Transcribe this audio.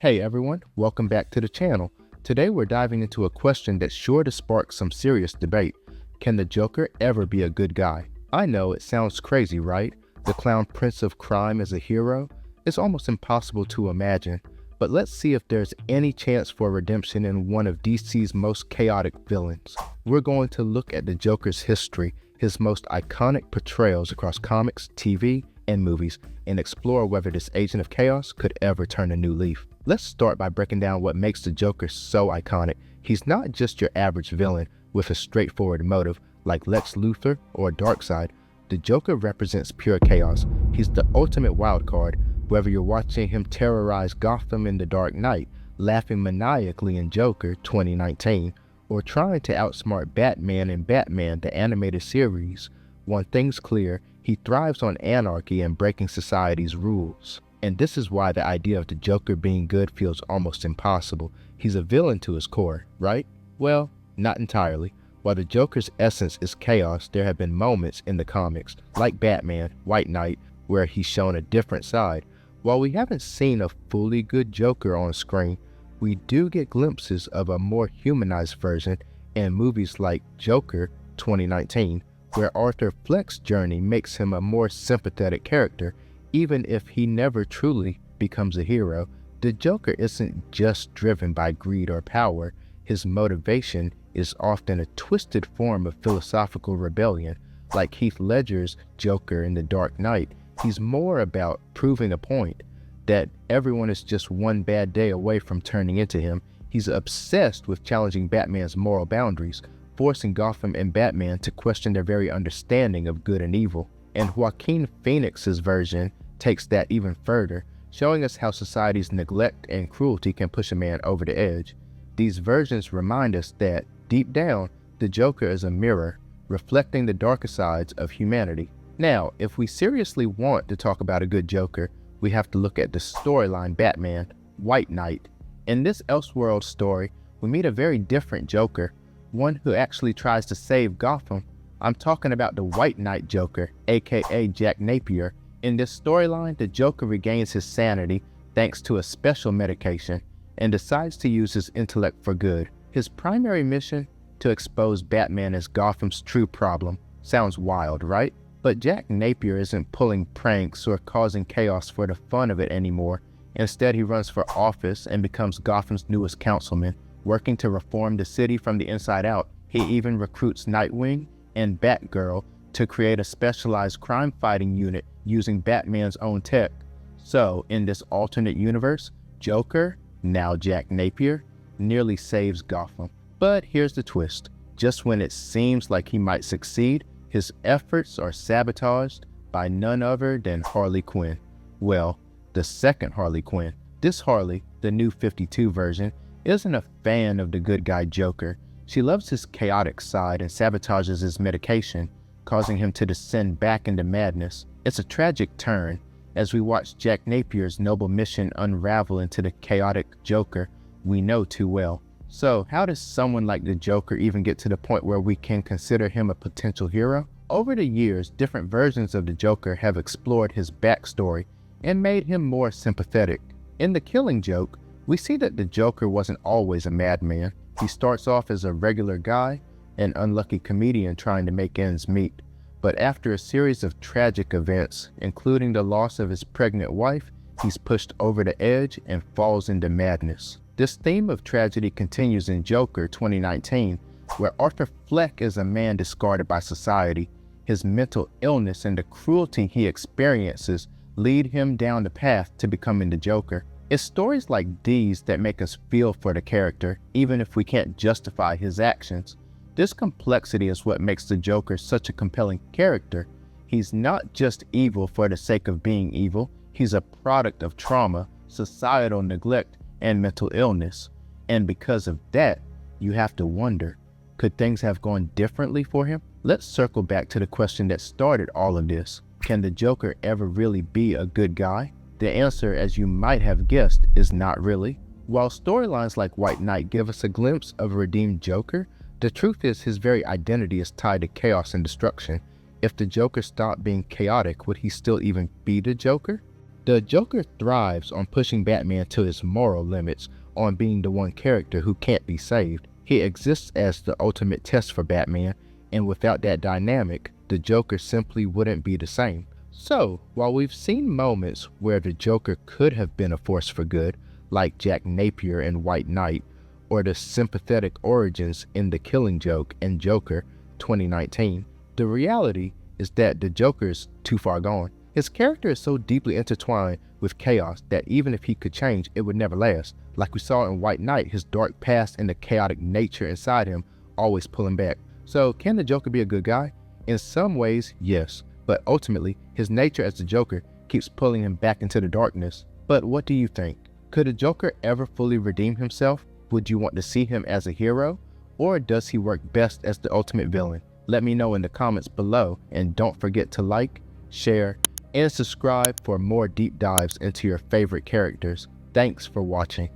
Hey everyone, welcome back to the channel. Today we're diving into a question that's sure to spark some serious debate. Can the Joker ever be a good guy? I know it sounds crazy, right? The clown prince of crime as a hero? It's almost impossible to imagine. But let's see if there's any chance for redemption in one of DC's most chaotic villains. We're going to look at the Joker's history, his most iconic portrayals across comics, TV, and movies, and explore whether this agent of chaos could ever turn a new leaf. Let's start by breaking down what makes the Joker so iconic. He's not just your average villain with a straightforward motive like Lex Luthor or Darkseid. The Joker represents pure chaos. He's the ultimate wild card, whether you're watching him terrorize Gotham in The Dark Knight, laughing maniacally in Joker 2019, or trying to outsmart Batman in Batman the animated series. One thing's clear, he thrives on anarchy and breaking society's rules. And this is why the idea of the Joker being good feels almost impossible. He's a villain to his core, right? Well, not entirely. While the Joker's essence is chaos, there have been moments in the comics, like Batman, White Knight, where he's shown a different side. While we haven't seen a fully good Joker on screen, we do get glimpses of a more humanized version in movies like Joker 2019, where Arthur Fleck's journey makes him a more sympathetic character. Even if he never truly becomes a hero, the Joker isn't just driven by greed or power. His motivation is often a twisted form of philosophical rebellion. Like Heath Ledger's Joker in The Dark Knight, he's more about proving a point that everyone is just one bad day away from turning into him. He's obsessed with challenging Batman's moral boundaries, forcing Gotham and Batman to question their very understanding of good and evil. And Joaquin Phoenix's version takes that even further, showing us how society's neglect and cruelty can push a man over the edge. These versions remind us that, deep down, the Joker is a mirror, reflecting the darker sides of humanity. Now, if we seriously want to talk about a good Joker, we have to look at the storyline Batman, White Knight. In this Elseworld story, we meet a very different Joker, one who actually tries to save Gotham. I'm talking about the White Knight Joker, aka Jack Napier. In this storyline, the Joker regains his sanity thanks to a special medication and decides to use his intellect for good. His primary mission? To expose Batman as Gotham's true problem. Sounds wild, right? But Jack Napier isn't pulling pranks or causing chaos for the fun of it anymore. Instead, he runs for office and becomes Gotham's newest councilman, working to reform the city from the inside out. He even recruits Nightwing and Batgirl to create a specialized crime-fighting unit using Batman's own tech. So, in this alternate universe, Joker, now Jack Napier, nearly saves Gotham. But here's the twist. Just when it seems like he might succeed, his efforts are sabotaged by none other than Harley Quinn. Well, the second Harley Quinn. This Harley, the new 52 version, isn't a fan of the good guy Joker. She loves his chaotic side and sabotages his medication, causing him to descend back into madness. It's a tragic turn, as we watch Jack Napier's noble mission unravel into the chaotic Joker we know too well. So, how does someone like the Joker even get to the point where we can consider him a potential hero? Over the years, different versions of the Joker have explored his backstory and made him more sympathetic. In The Killing Joke, we see that the Joker wasn't always a madman. He starts off as a regular guy, an unlucky comedian trying to make ends meet. But after a series of tragic events, including the loss of his pregnant wife, he's pushed over the edge and falls into madness. This theme of tragedy continues in Joker 2019, where Arthur Fleck is a man discarded by society. His mental illness and the cruelty he experiences lead him down the path to becoming the Joker. It's stories like these that make us feel for the character, even if we can't justify his actions. This complexity is what makes the Joker such a compelling character. He's not just evil for the sake of being evil. He's a product of trauma, societal neglect, and mental illness. And because of that, you have to wonder, could things have gone differently for him? Let's circle back to the question that started all of this. Can the Joker ever really be a good guy? The answer, as you might have guessed, is not really. While storylines like White Knight give us a glimpse of a redeemed Joker, the truth is his very identity is tied to chaos and destruction. If the Joker stopped being chaotic, would he still even be the Joker? The Joker thrives on pushing Batman to his moral limits, on being the one character who can't be saved. He exists as the ultimate test for Batman, and without that dynamic, the Joker simply wouldn't be the same. So, while we've seen moments where the Joker could have been a force for good, like Jack Napier in White Knight, or the sympathetic origins in The Killing Joke and Joker 2019, the reality is that the Joker's too far gone. His character is so deeply intertwined with chaos that even if he could change, it would never last. Like we saw in White Knight, his dark past and the chaotic nature inside him always pull him back. So can the Joker be a good guy? In some ways, yes, but ultimately, his nature as the Joker keeps pulling him back into the darkness. But what do you think? Could the Joker ever fully redeem himself? Would you want to see him as a hero? Or does he work best as the ultimate villain? Let me know in the comments below, and don't forget to like, share, and subscribe for more deep dives into your favorite characters. Thanks for watching.